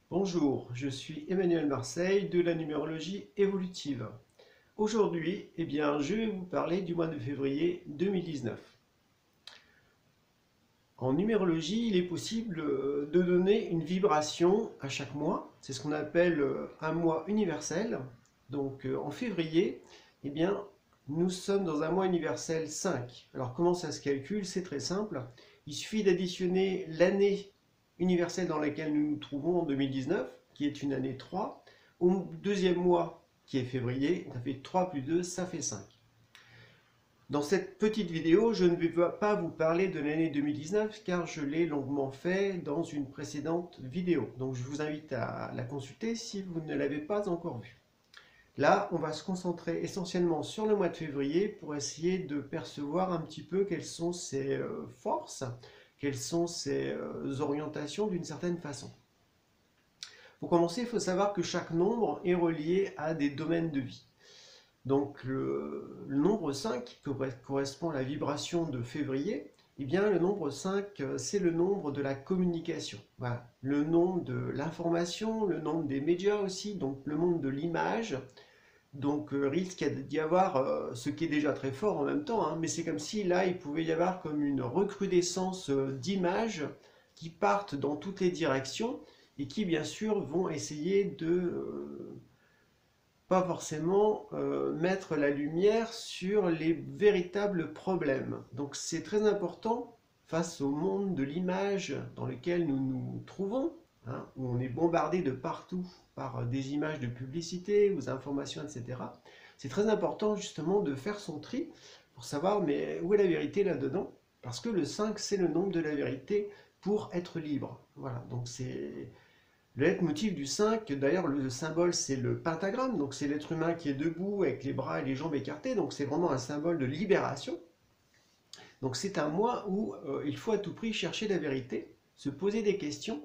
Bonjour, je suis Emmanuel Marseille de la numérologie évolutive. Aujourd'hui, je vais vous parler du mois de février 2019. En numérologie, il est possible de donner une vibration à chaque mois. C'est ce qu'on appelle un mois universel. Donc en février, nous sommes dans un mois universel 5. Alors comment ça se calcule? C'est très simple. Il suffit d'additionner l'année universelle dans laquelle nous nous trouvons en 2019, qui est une année 3, au deuxième mois qui est février, ça fait 3 plus 2, ça fait 5. Dans cette petite vidéo, je ne vais pas vous parler de l'année 2019 car je l'ai longuement fait dans une précédente vidéo. Donc je vous invite à la consulter si vous ne l'avez pas encore vue. Là, on va se concentrer essentiellement sur le mois de février pour essayer de percevoir un petit peu quelles sont ses forces, quelles sont ses orientations d'une certaine façon. Pour commencer, il faut savoir que chaque nombre est relié à des domaines de vie. Donc le nombre 5 qui correspond à la vibration de février, le nombre 5 c'est le nombre de la communication. Voilà. Le nombre de l'information, le nombre des médias aussi, donc le nombre de l'image. Donc risque d'y avoir ce qui est déjà très fort en même temps, hein, mais c'est comme si là il pouvait y avoir comme une recrudescence d'images qui partent dans toutes les directions et qui bien sûr vont essayer de pas forcément mettre la lumière sur les véritables problèmes. Donc c'est très important face au monde de l'image dans lequel nous nous trouvons, hein, où on est bombardé de partout par des images de publicité, aux informations, etc. C'est très important justement de faire son tri pour savoir mais où est la vérité là-dedans, parce que le 5 c'est le nombre de la vérité pour être libre. Voilà, donc c'est le leitmotiv du 5, d'ailleurs le symbole c'est le pentagramme, donc c'est l'être humain qui est debout avec les bras et les jambes écartées, donc c'est vraiment un symbole de libération. Donc c'est un mois où il faut à tout prix chercher la vérité, se poser des questions,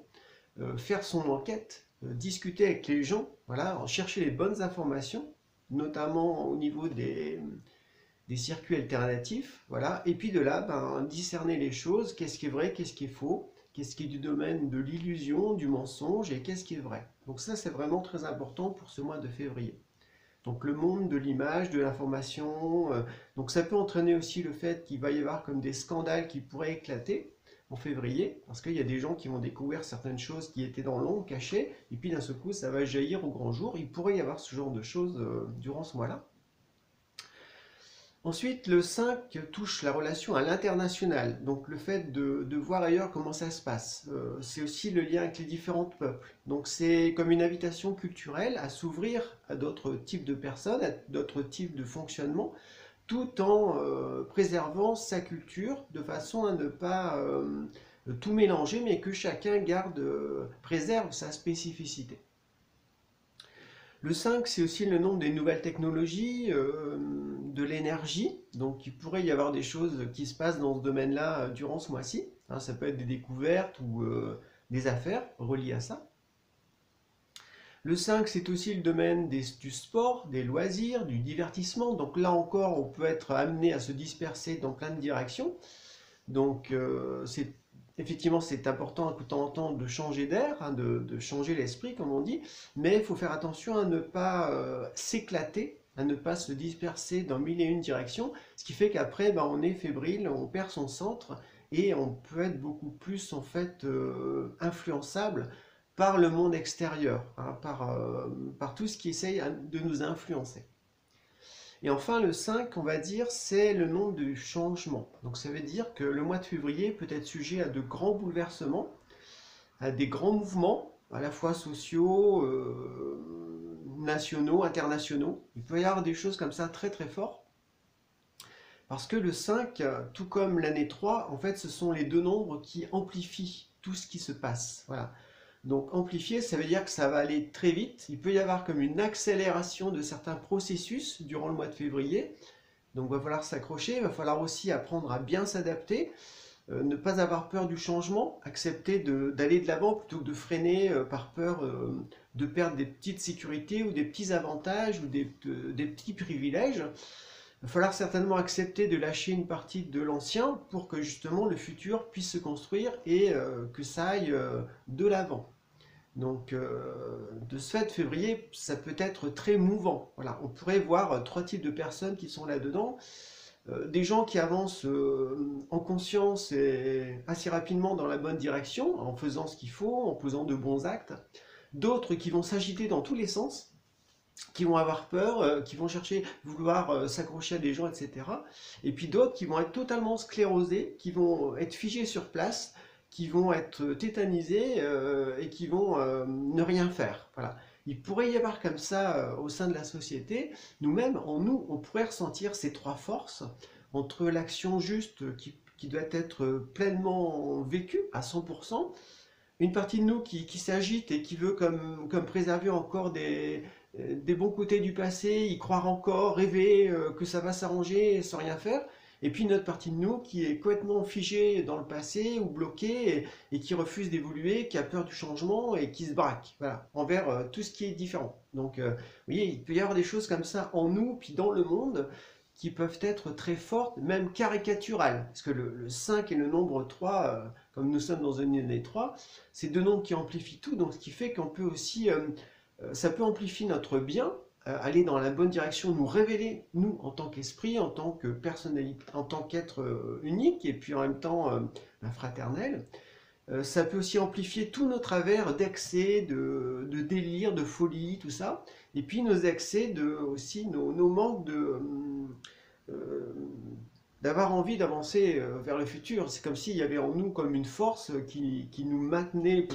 faire son enquête, discuter avec les gens, voilà, chercher les bonnes informations, notamment au niveau des circuits alternatifs, voilà, et puis de là, discerner les choses, qu'est-ce qui est vrai, qu'est-ce qui est faux, qu'est-ce qui est du domaine de l'illusion, du mensonge, et qu'est-ce qui est vrai. Donc ça, c'est vraiment très important pour ce mois de février. Donc le monde de l'image, de l'information, donc ça peut entraîner aussi le fait qu'il va y avoir comme des scandales qui pourraient éclater en février, parce qu'il y a des gens qui vont découvrir certaines choses qui étaient dans l'ombre, cachées, et puis d'un seul coup, ça va jaillir au grand jour. Il pourrait y avoir ce genre de choses durant ce mois-là. Ensuite, le 5 touche la relation à l'international, donc le fait de voir ailleurs comment ça se passe. C'est aussi le lien avec les différents peuples. Donc c'est comme une invitation culturelle à s'ouvrir à d'autres types de personnes, à d'autres types de fonctionnement, tout en préservant sa culture de façon à ne pas tout mélanger, mais que chacun préserve sa spécificité. Le 5, c'est aussi le nombre des nouvelles technologies, de l'énergie. Donc il pourrait y avoir des choses qui se passent dans ce domaine-là durant ce mois-ci. Hein, ça peut être des découvertes ou des affaires reliées à ça. Le 5, c'est aussi le domaine du sport, des loisirs, du divertissement. Donc là encore, on peut être amené à se disperser dans plein de directions. Donc effectivement, c'est important de temps en temps de changer d'air, hein, de changer l'esprit, comme on dit, mais il faut faire attention à ne pas s'éclater, à ne pas se disperser dans mille et une directions, ce qui fait qu'après, on est fébrile, on perd son centre, et on peut être beaucoup plus en fait influençable par le monde extérieur, hein, par tout ce qui essaye de nous influencer. Et enfin, le 5, on va dire, c'est le nombre du changement. Donc ça veut dire que le mois de février peut être sujet à de grands bouleversements, à des grands mouvements, à la fois sociaux, nationaux, internationaux. Il peut y avoir des choses comme ça très très fortes. Parce que le 5, tout comme l'année 3, en fait, ce sont les deux nombres qui amplifient tout ce qui se passe. Voilà. Donc amplifier, ça veut dire que ça va aller très vite. Il peut y avoir comme une accélération de certains processus durant le mois de février. Donc il va falloir s'accrocher, il va falloir aussi apprendre à bien s'adapter. ne pas avoir peur du changement, accepter d'aller de l'avant plutôt que de freiner par peur de perdre des petites sécurités ou des petits avantages ou des petits privilèges. Il va falloir certainement accepter de lâcher une partie de l'ancien pour que justement le futur puisse se construire et que ça aille de l'avant. Donc, de ce fait, février, ça peut être très mouvant. Voilà, on pourrait voir trois types de personnes qui sont là-dedans. Des gens qui avancent en conscience et assez rapidement dans la bonne direction, en faisant ce qu'il faut, en posant de bons actes. D'autres qui vont s'agiter dans tous les sens, qui vont avoir peur, qui vont chercher, vouloir s'accrocher à des gens, etc. Et puis d'autres qui vont être totalement sclérosés, qui vont être figés sur place, qui vont être tétanisés et qui vont ne rien faire. Voilà. Il pourrait y avoir comme ça au sein de la société, nous-mêmes, en nous, on pourrait ressentir ces trois forces entre l'action juste qui doit être pleinement vécue à 100%, une partie de nous qui s'agite et qui veut comme préserver encore des bons côtés du passé, y croire encore, rêver que ça va s'arranger sans rien faire. Et puis une autre partie de nous qui est complètement figée dans le passé ou bloquée et qui refuse d'évoluer, qui a peur du changement et qui se braque voilà, envers tout ce qui est différent. Donc, vous voyez, il peut y avoir des choses comme ça en nous, puis dans le monde, qui peuvent être très fortes, même caricaturales. Parce que le 5 et le nombre 3, comme nous sommes dans une année 3, c'est deux nombres qui amplifient tout, donc ce qui fait qu'on peut aussi, ça peut amplifier notre bien, aller dans la bonne direction, nous révéler, nous, en tant qu'esprit, en tant que personnalité, en tant qu'être unique, et puis en même temps fraternel. Ça peut aussi amplifier tous nos travers d'excès, de délire, de folie, tout ça. Et puis nos excès, aussi nos manques euh, d'avoir envie d'avancer vers le futur. C'est comme s'il y avait en nous comme une force qui nous maintenait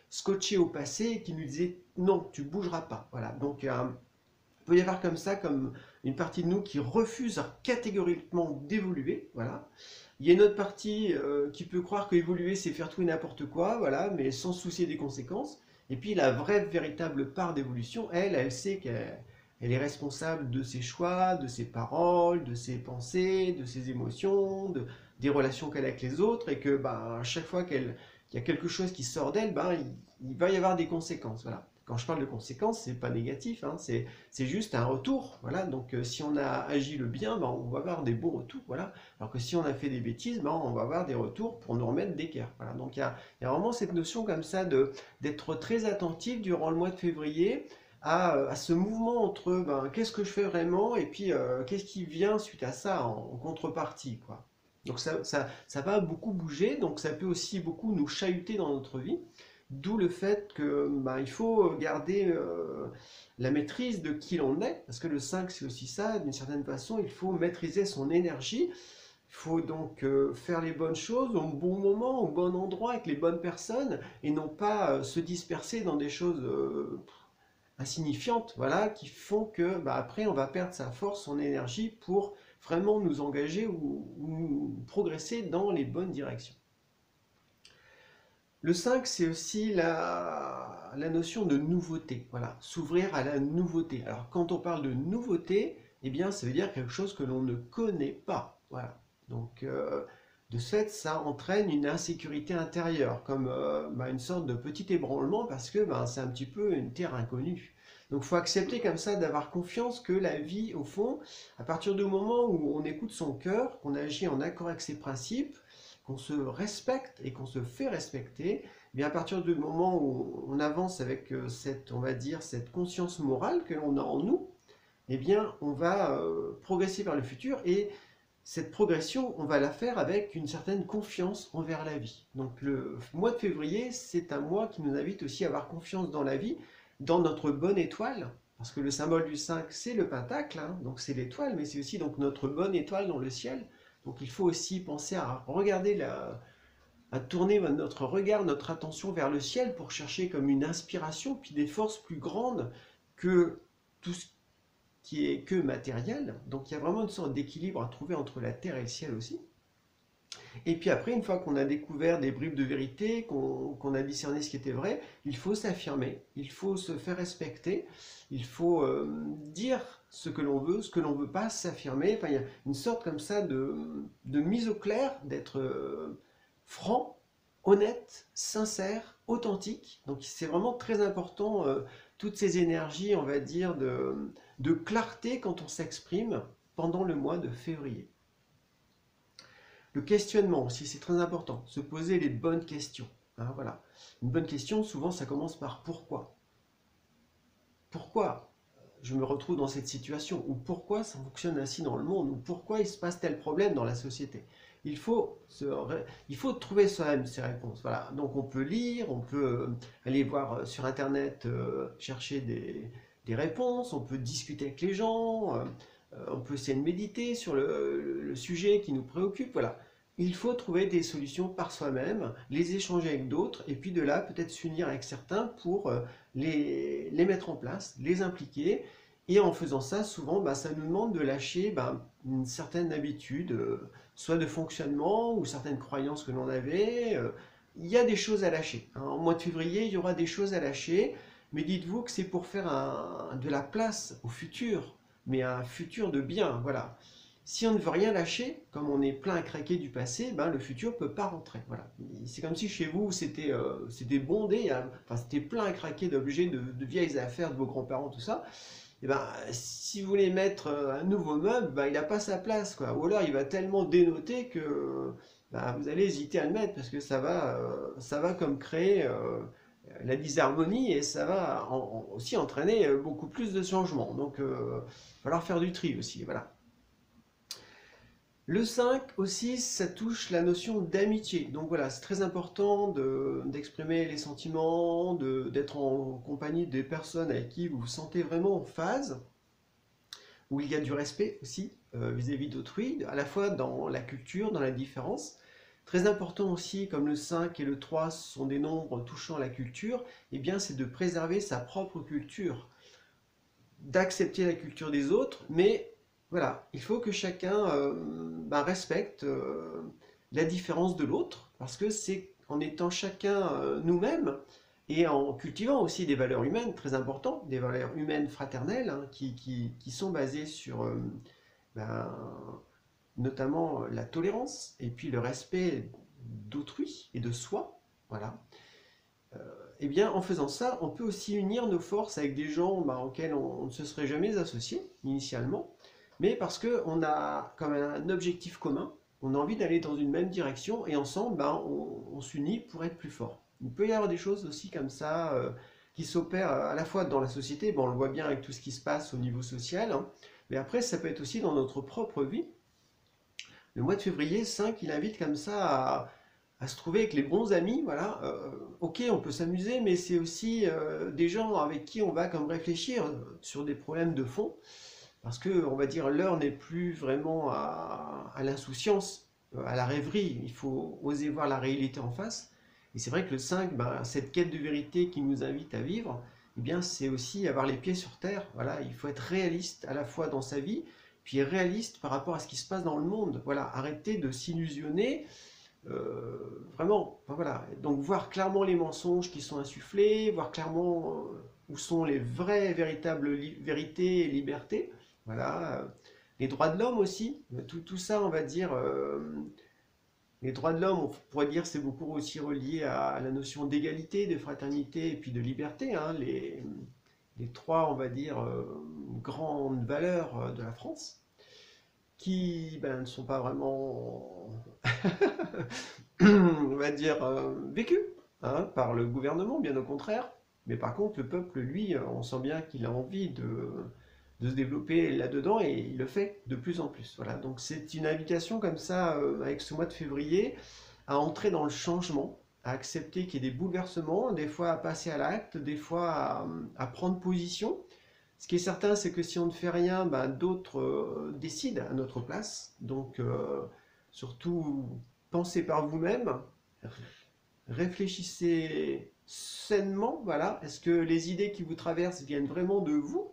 scotchés au passé, qui nous disait non, tu bougeras pas. Voilà. Donc il peut y avoir comme ça, comme une partie de nous qui refuse catégoriquement d'évoluer. Voilà. Il y a une autre partie qui peut croire qu'évoluer c'est faire tout et n'importe quoi, voilà, mais sans se soucier des conséquences. Et puis la vraie, véritable part d'évolution, elle sait qu'elle est responsable de ses choix, de ses paroles, de ses pensées, de ses émotions, des relations qu'elle a avec les autres, et que à chaque fois qu'il y a quelque chose qui sort d'elle, il va y avoir des conséquences. Voilà. Quand je parle de conséquences, c'est pas négatif, hein, c'est juste un retour. Voilà. Donc si on a agi le bien, on va avoir des bons retours. Voilà. Alors que si on a fait des bêtises, on va avoir des retours pour nous remettre d'équerre. Voilà. Donc il y a vraiment cette notion comme ça d'être très attentif durant le mois de février à ce mouvement entre qu'est-ce que je fais vraiment et puis qu'est-ce qui vient suite à ça en contrepartie, quoi. Donc ça va beaucoup bouger, donc ça peut aussi beaucoup nous chahuter dans notre vie. D'où le fait que il faut garder la maîtrise de qui l'on est, parce que le 5 c'est aussi ça, d'une certaine façon, il faut maîtriser son énergie, il faut donc faire les bonnes choses au bon moment, au bon endroit, avec les bonnes personnes, et non pas se disperser dans des choses insignifiantes, voilà, qui font que après on va perdre sa force, son énergie pour vraiment nous engager ou progresser dans les bonnes directions. Le 5, c'est aussi la notion de nouveauté, voilà, s'ouvrir à la nouveauté. Alors quand on parle de nouveauté, eh bien ça veut dire quelque chose que l'on ne connaît pas, voilà. Donc de ce fait, ça entraîne une insécurité intérieure, comme une sorte de petit ébranlement, parce que c'est un petit peu une terre inconnue. Donc il faut accepter comme ça d'avoir confiance que la vie, au fond, à partir du moment où on écoute son cœur, qu'on agit en accord avec ses principes, qu'on se respecte et qu'on se fait respecter, eh bien à partir du moment où on avance avec cette, on va dire, cette conscience morale que l'on a en nous, eh bien on va progresser vers le futur et cette progression, on va la faire avec une certaine confiance envers la vie. Donc le mois de février, c'est un mois qui nous invite aussi à avoir confiance dans la vie, dans notre bonne étoile, parce que le symbole du 5, c'est le pentacle, hein, donc c'est l'étoile, mais c'est aussi donc notre bonne étoile dans le ciel. Donc il faut aussi penser à regarder, à tourner notre regard, notre attention vers le ciel pour chercher comme une inspiration, puis des forces plus grandes que tout ce qui est que matériel. Donc il y a vraiment une sorte d'équilibre à trouver entre la terre et le ciel aussi. Et puis après, une fois qu'on a découvert des bribes de vérité, qu'on a discerné ce qui était vrai, il faut s'affirmer, il faut se faire respecter, il faut dire ce que l'on veut, ce que l'on ne veut pas, s'affirmer. Enfin, il y a une sorte comme ça de mise au clair, d'être franc, honnête, sincère, authentique. Donc c'est vraiment très important, toutes ces énergies, on va dire, de clarté quand on s'exprime pendant le mois de février. Le questionnement aussi, c'est très important. Se poser les bonnes questions. Hein, voilà. Une bonne question, souvent, ça commence par pourquoi. Pourquoi je me retrouve dans cette situation? Ou pourquoi ça fonctionne ainsi dans le monde? Ou pourquoi il se passe tel problème dans la société? Il faut, il faut trouver soi-même ces réponses. Voilà. Donc on peut lire, on peut aller voir sur Internet, chercher des réponses, on peut discuter avec les gens, on peut essayer de méditer sur le sujet qui nous préoccupe. Voilà. Il faut trouver des solutions par soi-même, les échanger avec d'autres, et puis de là peut-être s'unir avec certains pour les mettre en place, les impliquer. Et en faisant ça, souvent, bah, ça nous demande de lâcher bah, une certaine habitude, soit de fonctionnement ou certaines croyances que l'on avait. Il y a des choses à lâcher. Hein. En mois de février, il y aura des choses à lâcher, mais dites-vous que c'est pour faire de la place au futur, mais un futur de bien. Voilà. Si on ne veut rien lâcher, comme on est plein à craquer du passé, ben le futur ne peut pas rentrer. Voilà. C'est comme si chez vous c'était bondé, hein, enfin c'était plein à craquer d'objets, de vieilles affaires de vos grands-parents, tout ça. Et ben si vous voulez mettre un nouveau meuble, ben, il n'a pas sa place, quoi. Ou alors il va tellement dénoter que ben, vous allez hésiter à le mettre parce que ça va comme créer la disharmonie et ça va aussi entraîner beaucoup plus de changements. Donc il va falloir faire du tri aussi. Voilà. Le 5 aussi, ça touche la notion d'amitié. Donc voilà, c'est très important d'exprimer les sentiments, d'être en compagnie des personnes avec qui vous vous sentez vraiment en phase, où il y a du respect aussi vis-à-vis d'autrui, à la fois dans la culture, dans la différence. Très important aussi, comme le 5 et le 3 sont des nombres touchant la culture, eh bien c'est de préserver sa propre culture, d'accepter la culture des autres, mais voilà, il faut que chacun ben, respecte la différence de l'autre, parce que c'est en étant chacun nous-mêmes et en cultivant aussi des valeurs humaines très importantes, des valeurs humaines fraternelles, hein, qui sont basées sur ben, notamment la tolérance et puis le respect d'autrui et de soi. Voilà. Eh bien, en faisant ça, on peut aussi unir nos forces avec des gens bah, auxquels on ne se serait jamais associé initialement, mais parce qu'on a comme un objectif commun, on a envie d'aller dans une même direction et ensemble, bah, on s'unit pour être plus fort. Il peut y avoir des choses aussi comme ça qui s'opèrent à la fois dans la société, bon, on le voit bien avec tout ce qui se passe au niveau social, hein, mais après ça peut être aussi dans notre propre vie. Le mois de février 5, il invite comme ça à se trouver avec les bons amis, voilà. Ok, on peut s'amuser, mais c'est aussi des gens avec qui on va comme réfléchir sur des problèmes de fond, parce que on va dire l'heure n'est plus vraiment à l'insouciance, à la rêverie. Il faut oser voir la réalité en face. Et c'est vrai que le 5, ben, cette quête de vérité qui nous invite à vivre, eh bien, c'est aussi avoir les pieds sur terre. Voilà, il faut être réaliste à la fois dans sa vie, puis réaliste par rapport à ce qui se passe dans le monde. Voilà, arrêter de s'illusionner. Vraiment, enfin, voilà. Donc voir clairement les mensonges qui sont insufflés, voir clairement où sont les vraies, véritables vérités et libertés. Voilà. Les droits de l'homme aussi, tout ça, on va dire, les droits de l'homme, on pourrait dire, c'est beaucoup aussi relié à la notion d'égalité, de fraternité et puis de liberté. Hein, les trois, on va dire, grandes valeurs de la France, qui ben, ne sont pas vraiment, on va dire, vécues hein, par le gouvernement, bien au contraire. Mais par contre, le peuple, lui, on sent bien qu'il a envie de se développer là-dedans et il le fait de plus en plus. Voilà, donc c'est une invitation comme ça, avec ce mois de février, à entrer dans le changement, à accepter qu'il y ait des bouleversements, des fois à passer à l'acte, des fois à prendre position. Ce qui est certain, c'est que si on ne fait rien, ben, d'autres décident à notre place. Donc, surtout, pensez par vous-même, réfléchissez sainement. Voilà. Est-ce que les idées qui vous traversent viennent vraiment de vous?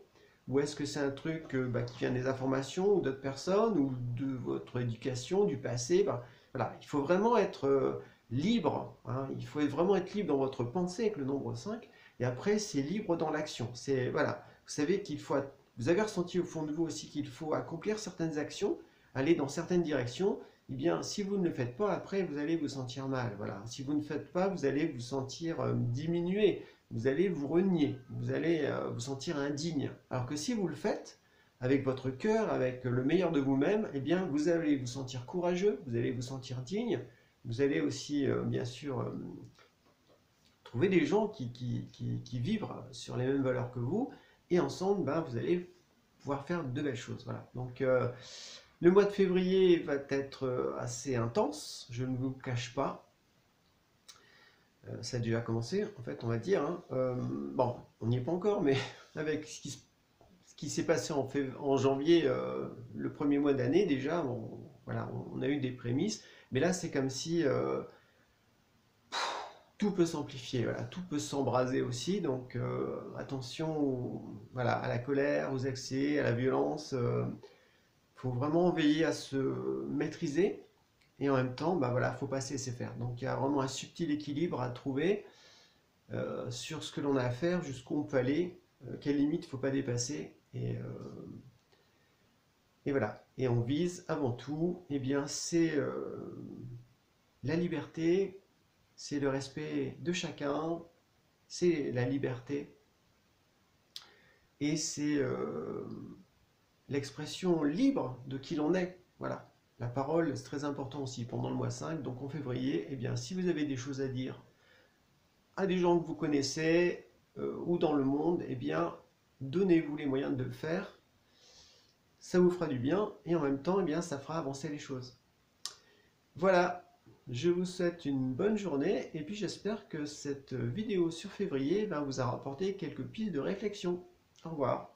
Ou est-ce que c'est un truc bah, qui vient des informations ou d'autres personnes ou de votre éducation, du passé? Bah, Voilà, il faut vraiment être libre, hein, il faut vraiment être libre dans votre pensée avec le nombre 5. Et après, c'est libre dans l'action. C'est, voilà, vous savez qu'il faut, vous avez ressenti au fond de vous aussi qu'il faut accomplir certaines actions, aller dans certaines directions. Eh bien, si vous ne le faites pas, après, vous allez vous sentir mal. Voilà. Si vous ne faites pas, vous allez vous sentir diminué, vous allez vous renier, vous allez vous sentir indigne. Alors que si vous le faites, avec votre cœur, avec le meilleur de vous-même, eh bien, vous allez vous sentir courageux, vous allez vous sentir digne, vous allez aussi, bien sûr, trouver des gens qui vivent sur les mêmes valeurs que vous, et ensemble, ben, vous allez pouvoir faire de belles choses. Voilà. Donc, le mois de février va être assez intense, je ne vous le cache pas. Ça a déjà commencé, en fait, on va dire, hein. Bon, on n'y est pas encore, mais avec ce qui s'est passé en janvier, le premier mois d'année, déjà, voilà, on a eu des prémices. Mais là, c'est comme si tout peut s'amplifier, voilà, tout peut s'embraser aussi. Donc, attention, voilà, à la colère, aux excès, à la violence. Il faut vraiment veiller à se maîtriser. Et en même temps, bah voilà, faut pas se laisser faire. Donc il y a vraiment un subtil équilibre à trouver sur ce que l'on a à faire, jusqu'où on peut aller, quelles limites il ne faut pas dépasser. Et voilà. Et on vise avant tout, eh bien, c'est la liberté, c'est le respect de chacun, c'est la liberté, et c'est l'expression libre de qui l'on est. Voilà. La parole, c'est très important aussi pendant le mois 5. Donc en février, eh bien, si vous avez des choses à dire à des gens que vous connaissez ou dans le monde, eh bien, donnez-vous les moyens de le faire. Ça vous fera du bien et en même temps, eh bien, ça fera avancer les choses. Voilà, je vous souhaite une bonne journée et puis j'espère que cette vidéo sur février vous a rapporté quelques pistes de réflexion. Au revoir.